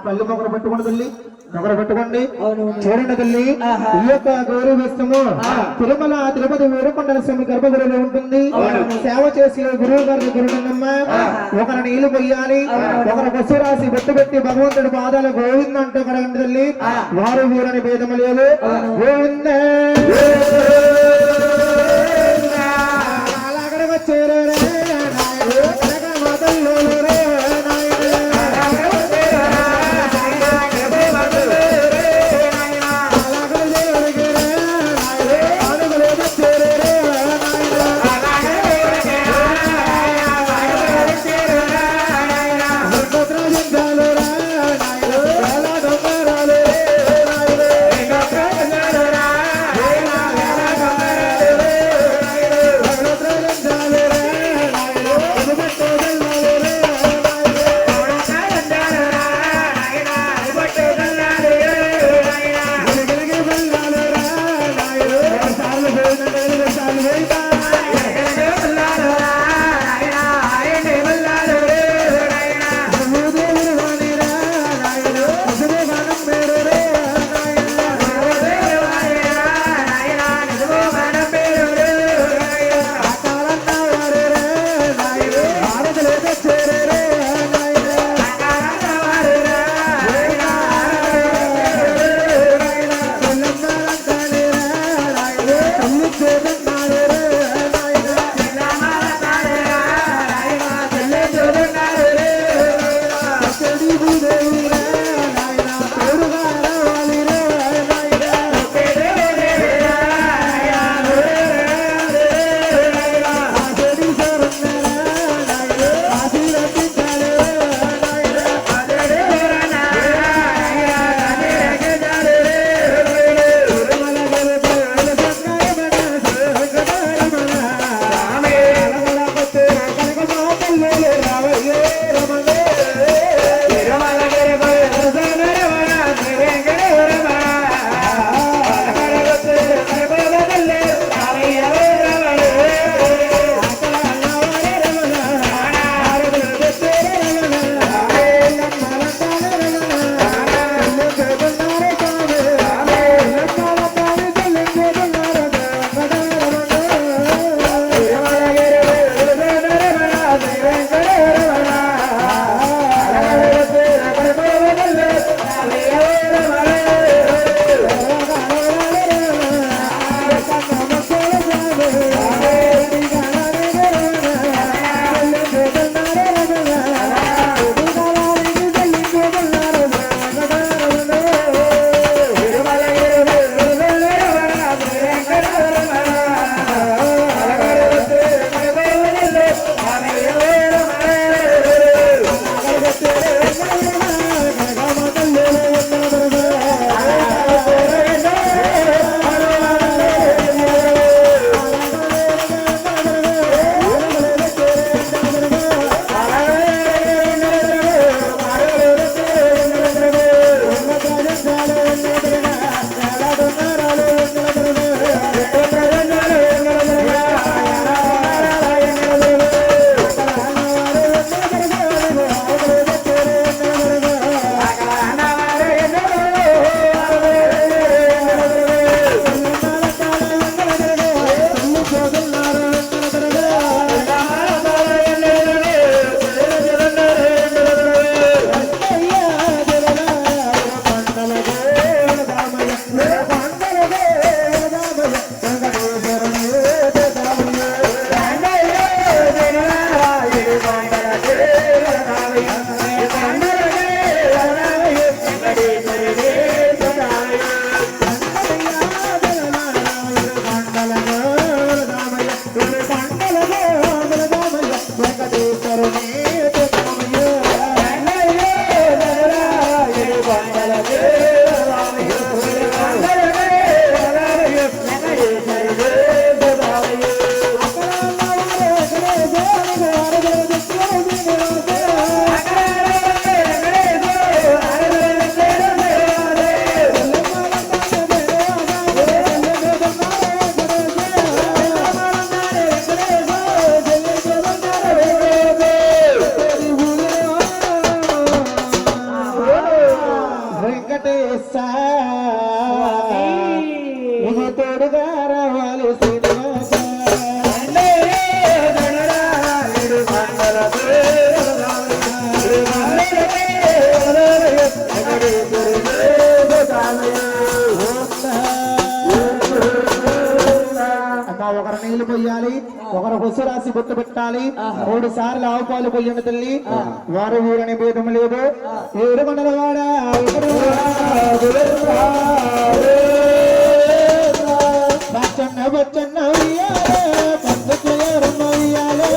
పళ్ళు మొక్కలు పెట్టుకోండి తల్లి, మొక్కలు పెట్టుకోండి. చూడండి తల్లి, ఈ యొక్క గౌరవ వేస్తము తిరుమల తిరుపతి వీరకొండల స్వామి గర్భగుడిలో ఉంటుంది. సేవ చేసి గురువు గారి దగ్గర ఉంటుందమ్మా. ఒకరు నీళ్లు పొయ్యాలి, ఒకరు బస్సు రాసి బొట్టు పెట్టి భగవంతుడి పాదాలు గోవింద అంటూ కడగండి తల్లి. వారు వీరని భేదము లేదు. గోవింద అలాగడ వచ్చారు Hey, దండుగా రావాలి శ్రీనివాస ఒకరు నీళ్లు పొయ్యాలి, ఒకరు హొస్సు రాసి బొట్టు పెట్టాలి, 3 సార్లు ఆవు పాలు పొయ్యండి తల్లి. వారు వీరని భేదం లేదు. ఏడు మండలవాడ బచ్చన్న బచ్చన్న ఉయ్యాలే, పందుట్ల ఏరమ్మ ఉయ్యాలే,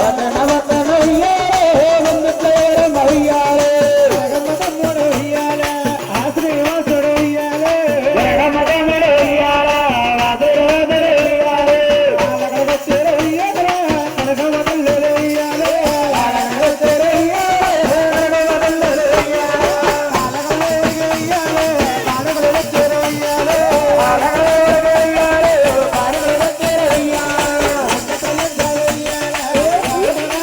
బచ్చన్న బచ్చన్న ఉయ్యాలే, పందుట్ల ఏరమ్మ ఉయ్యాలే, జగమ్మదమ్ముడు ఉయ్యాలే, ఆ శ్రీనివాసుడు ఉయ్యాలే, జగమ్మదమ్ముడు ఉయ్యాలే, వాసుదేవుడు ఉయ్యాలే, ఆలగడవచ్చేరు ఉయ్యాలే, కనకవదల్లుడు ఉయ్యాలే, ఆలగడవచ్చేరు ఉయ్యాలే, కనకవదల్లుడు ఉయ్యాలే, ఆలగడవచ్చేరు ఉయ్యాలే, ఆలగడవచ్చేరు ఉయ్యాలే, ఆలగడవచ్చేరు ఉయ్యాలే, ఆలగడవచ్చేరు ఉయ్యాలే, అంతకలంజలు ఉయ్యాలే, ఆలగడవచ్చేరు ఉయ్యాలే,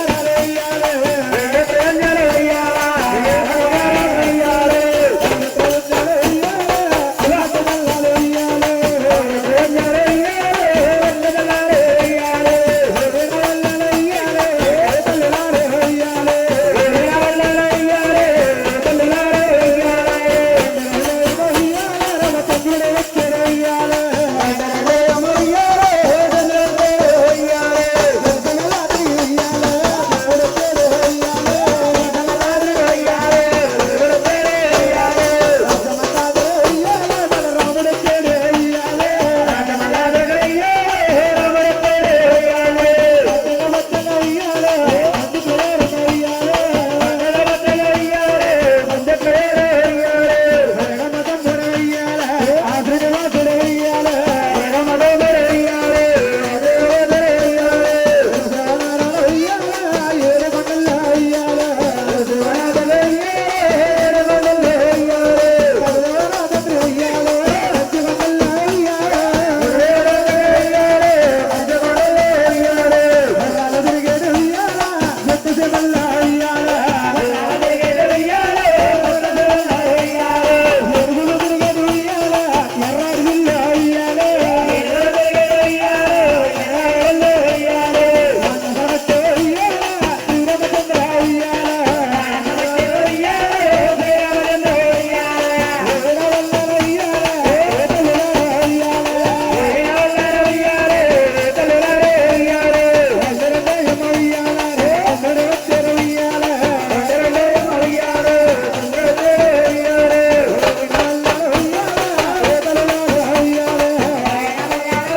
వెంకటరంజలు ఉయ్యాలే, వెంకటరంజలు ఉయ్యాలే, వెంకటరంజలు ఉయ్యాలే, ఆలగడవచ్చేరు ఉయ్యాలే, వెంకటరంజలు ఉయ్యాలే, వెంకటరంజలు ఉయ్యాలే, వెంకటరంజలు ఉయ్యాలే, తల్లిలారే ఉయ్యాలే, వెంకటరంజలు ఉయ్యాలే, తల్లిలారే ఉయ్యాలే, వెంకటరంజలు ఉయ్యాలే, రమచంద్రుడు వచ్చెరు ఉయ్యాలే, వెంకటరంజలు ఉయ్యాలే, చంద్రుడు ఉయ్యాలే, వెంకటరాత్రి ఉయ్యాలే, దేవుడు పేరు ఉయ్యాలే, వెంకటరాత్రి ఉయ్యాలే, దేవుడు పేరు ఉయ్యాలే, రాజమల్లాడు ఉయ్యాలే, మన రాముడు పేరు ఉయ్యాలే, రాజమల్లాడు ఉయ్యాలే, రాముడు పేరు ఉయ్యాలే, భద్రవచ్చన ఉయ్యాలే, అందుకులేరు ఉయ్యాలే, భద్రవచ్చన ఉయ్యాలే, పంచప్రేరు ఉయ్యాలే, జగమదమ్ముడు ఉయ్యాలే, ఆ శ్రీనివాసుడు ఉయ్యాలే, జగమదమ్ముడు ఉయ్యాలే, వాసుదేవుడు ఉయ్యాలే, శివనారాయణ ఉయ్యాలే, ఏడుకొండల ఉయ్యాలే, శివనాథుడు ఉయ్యాలే, ఏడుకొండల ఉయ్యాలే, పరదేవనాథుడు ఉయ్యాలే, పంచకొండల ఉయ్యాలే, గురుదేవుడు ఉయ్యాలే, పంచకొండల ఉయ్యాలే, వరాల తిరిగేడు ఉయ్యాలే, చెట్టు చెమల్ల ఉయ్యాలే, వరాల తిరిగేడు ఉయ్యాలే, చెట్టు చెమల్ల ఉయ్యాలే, ఎరుగులు తిరిగేడు ఉయ్యాలే, ఎర్రాడి విల్ల ఉయ్యాలే, ఎరుగులు తిరిగేడు ఉయ్యాలే, ఎర్రాడి విల్ల ఉయ్యాలే, వనసవచ్చే ఉయ్యాలే, శ్రీరామచంద్ర ఉయ్యాలే, వనసవచ్చే ఉయ్యాలే, శ్రీరామచంద్ర ఉయ్యాలే, వీరవల్లర ఉయ్యాలే, తల్లిలారే ఉయ్యాలే, వీరవల్లర ఉయ్యాలే, తల్లిలారే ఉయ్యాలే, వందరదేహమ ఉయ్యాలే, వందరు వచ్చెరు ఉయ్యాలే, వందరదేహమ ఉయ్యాలే, చంద్రుడు ఉయ్యాలే, వీరవల్లర ఉయ్యాలే, తల్లిలారే ఉయ్యాలే,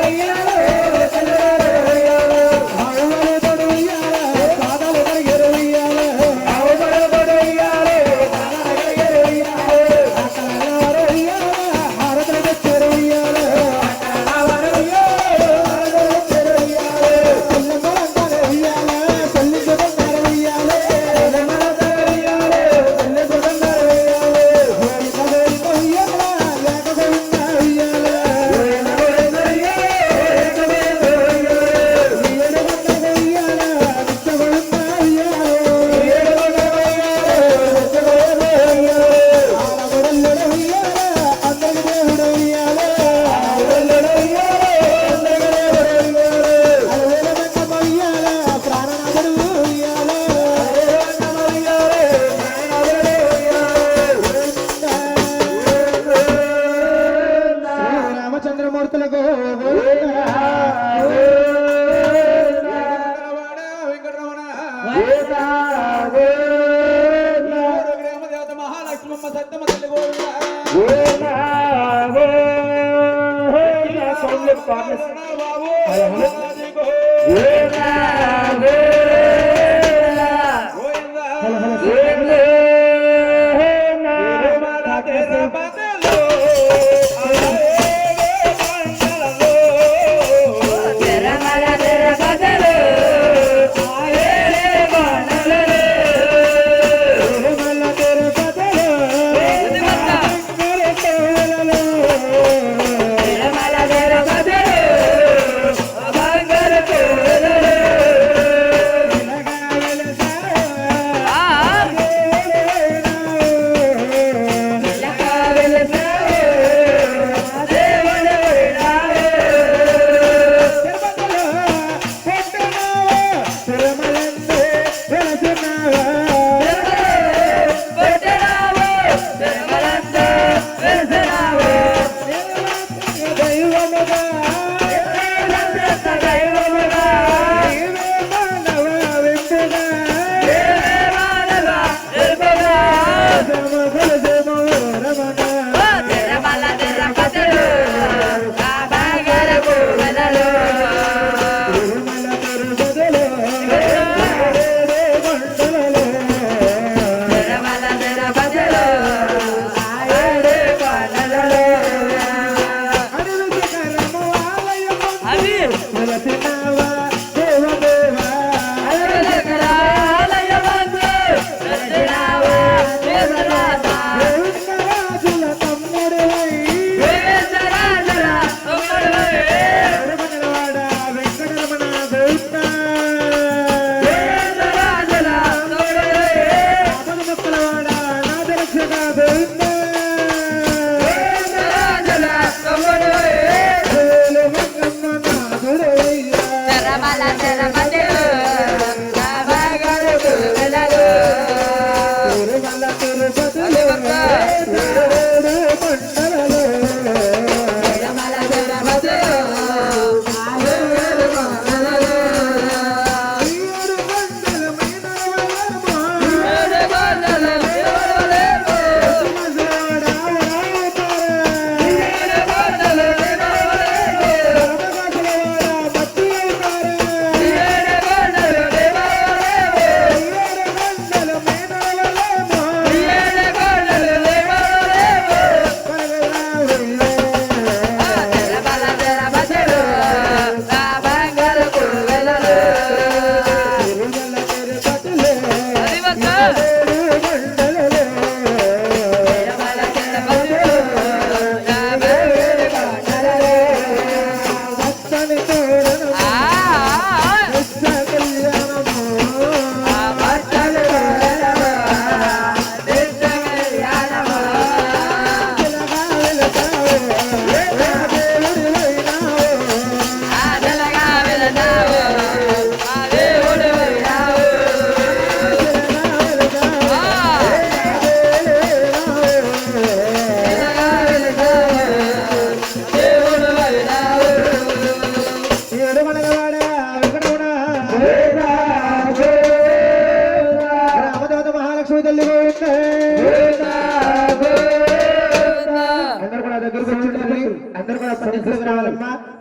ఉయ్యాలే, తల్లిలారే ఉయ్యాలే, ఆవుబలతోడు ఉయ్యాలే, పాదాలు కడిగెరు ఉయ్యాలే, ఆవుబలతోడు ఉయ్యాలే, పాదాలు కడిగెరు ఉయ్యాలే, అక్కలవారు ఉయ్యాలే, హారతులు తెచ్చెరు ఉయ్యాలే, అక్కలవారు ఉయ్యాలే, హారతులు తెచ్చెరు ఉయ్యాలే, చెల్లెమ్మలందరూ ఉయ్యాలే, చెల్లించుకున్నారు ఉయ్యాలే, చెల్లెమ్మలందరూ ఉయ్యాలే, చెల్లించుకున్నారు ఉయ్యాలే, వేడుక ఉయ్యాలే, లేకపోయినా ఉయ్యాలే, వేడుక ఉయ్యాలే, లేకపోయినా ఉయ్యాలే, ఏడుకొండల ఉయ్యాలే, నిత్యమున్న ఉయ్యాలే, ఏడుకొండల ఉయ్యాలే, నిత్యమున్న ఉయ్యాలే, ఆలగొడల్లుడు ఉయ్యాలే, అందరికి దేవుడు ఉయ్యాలే, ఆలగొడల్లుడు ఉయ్యాలే, అందరికి దేవుడు ఉయ్యాలే, అలవేల వెంకమ్మ ఉయ్యాలే, ప్రాణనాథుడు ఉయ్యాలే, అలవేల వెంకమ్మ ఉయ్యాలే, ప్రాణనాథుడు ఉయ్యాలే, శ్రీరామచంద్రమూర్తులకు గ్రామదేవత మహాలక్ష్మమ్మ సత్తమ్మ తల్లి తిరుమల తిరుపతిలో బంగారు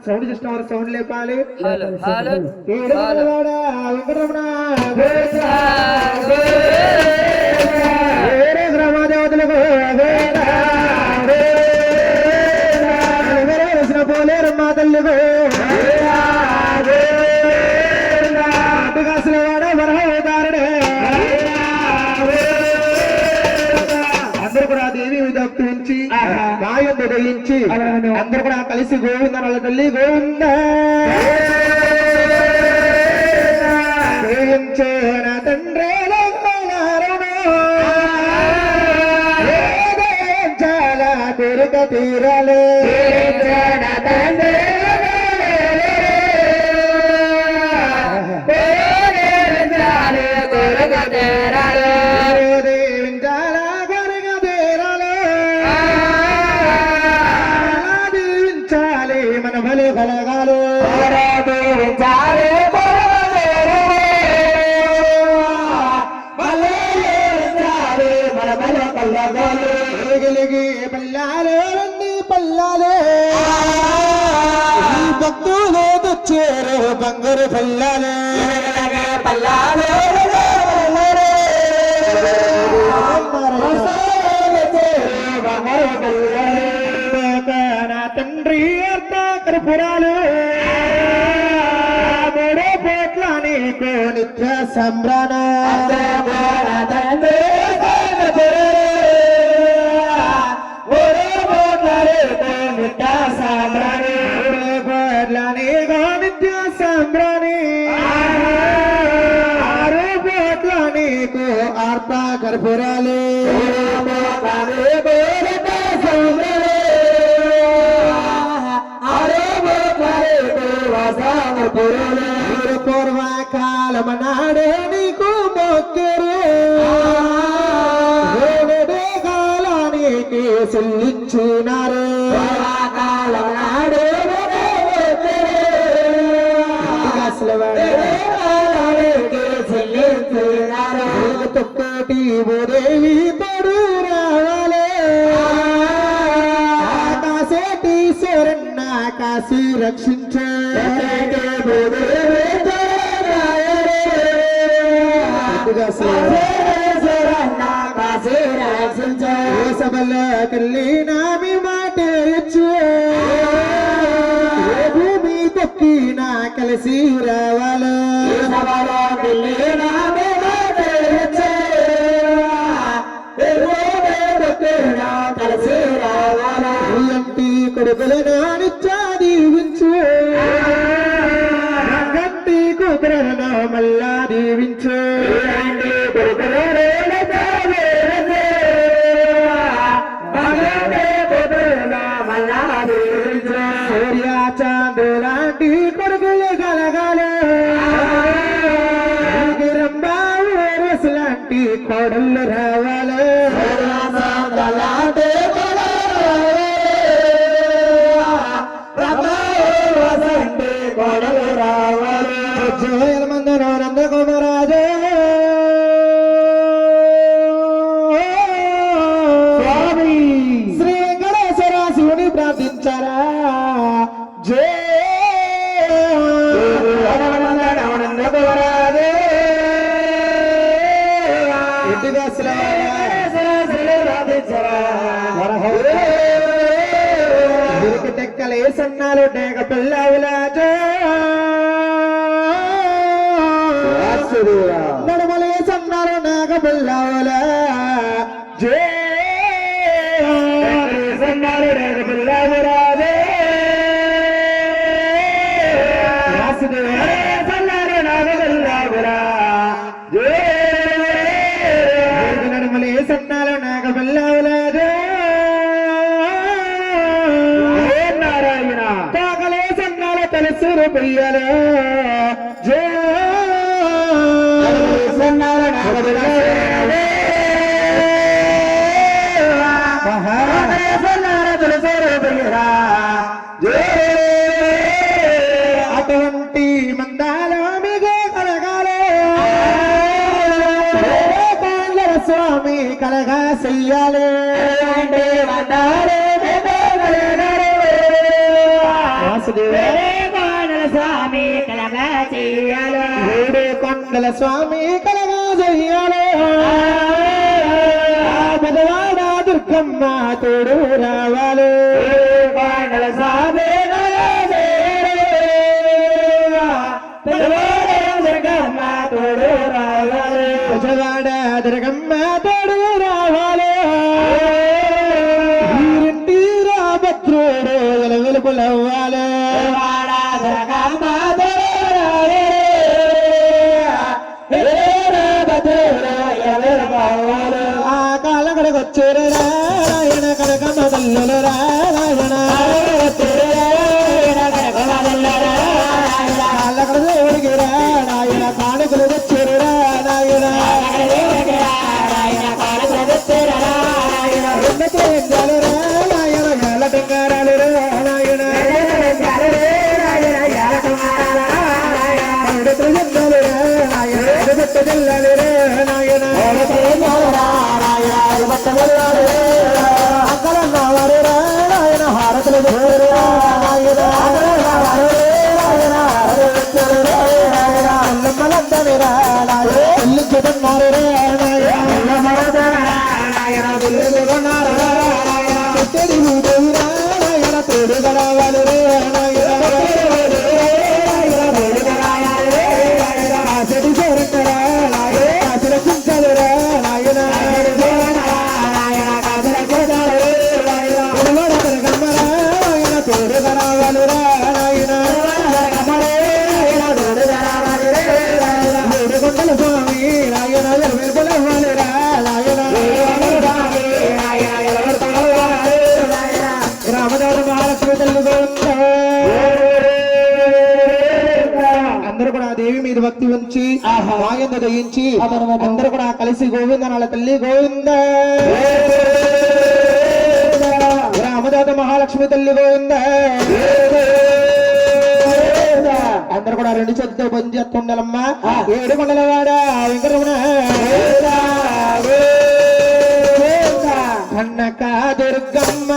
సౌండ్ సిస్టమ్ సౌండ్ లేపాలి. గ్రామదేవతలకు పోలేరు మా తల్లికు కాసిన వాడ వరహదారుడే అందరూ కూడా దేవి దప్పించి గాయం దయించి అందరూ కూడా కలిసి గోవింద నల్ల తల్లి గోవింద తండ్రి చాలా కోరిక తీరాలే మన బలి కలగాలు పల్లాలే పల్లాలే భక్తులు తెచ్చారు బంగారు పల్లాలే పల్లాలే నా తండ్రి అర్థ కర్పూరాలు మూడో పోట్ల నీకు నిత్య సంబ్రాణ నిత్య సంబ్రాణి ఆరు పోట్ల నీకు ఆర్త కర్పూరాలు పూర్వకాలమ నాడే నీకు మొక్కరు కాలానికి చెల్లించినారు కాలం నాడే రక్షించే సభలోకెళ్ళి నామి మాట ఇచ్చు భూమి తొక్కి నా కలిసి రావాలో ఎంటి కొడుకులు నానిచ్చా దీవించు గట్టి కుదురను మళ్ళా దీవించు సూర్య చాంద్రులాంటి కొడుకులు కలగాలి లాంటి కోడళ్ళు రావాలి మందరో నందకుమరాజే స్వామి శ్రీ వెంకటేశ్వర శివుని ప్రార్థించారా జయ టెక్కలే సన్నాలు టేక పిల్లవులాజో నడుమలే సన్నారు నాగ పిల్లవులా సన్నారు నాగ పిల్లవురాజే సన్నారు నాగ పిల్లవురా నడుమలే సన్నాలు నాగ పిల్లవులాజో తెలుసురు పిల్లలు అటువంటి మందాలో మీకు కలగాలి స్వామి కలగా చెయ్యాలి స్వామి కలగా చెయ్యాలి కొండల స్వామి కలగా చెయ్యాలి పెదవాడ దుర్గమ్మ తోడు రావాలి కొండల స్వామి దుర్గమ్మ తోడు రావాలి పెదవాడ దుర్గమ్మ తోడు రావాలి భద్రుడు వెలుపులవ్వాలి ఆ కాలగడకొచ్చేరు రాయణ కనకమ్మ తల్లులు రాయణ కాళ్ళకడ దేవుడికి రాయణ కానుకలు తెచ్చేరు రాయణ బంగారాలు రాయణ జిల్లాలు నాయన అక్కలన్నవారు రాయన హారతులు అల్లమ్మలందరి రాయన్నారు రాయన తోడు గడవాలి అందరూ కూడా దేవి మీద భక్తి ఉంచి మాయందు దయించి అందరూ కూడా కలిసి గోవింద నాళ్ళ తల్లి గోవింద రామదాత మహాలక్ష్మి తల్లి గోవింద అందరూ కూడా రెండు చేతితో బంద్ చేస్తుండాలమ్మ ఏడు కొండలవాడ వెంకటరమణ కన్నక దుర్గమ్మ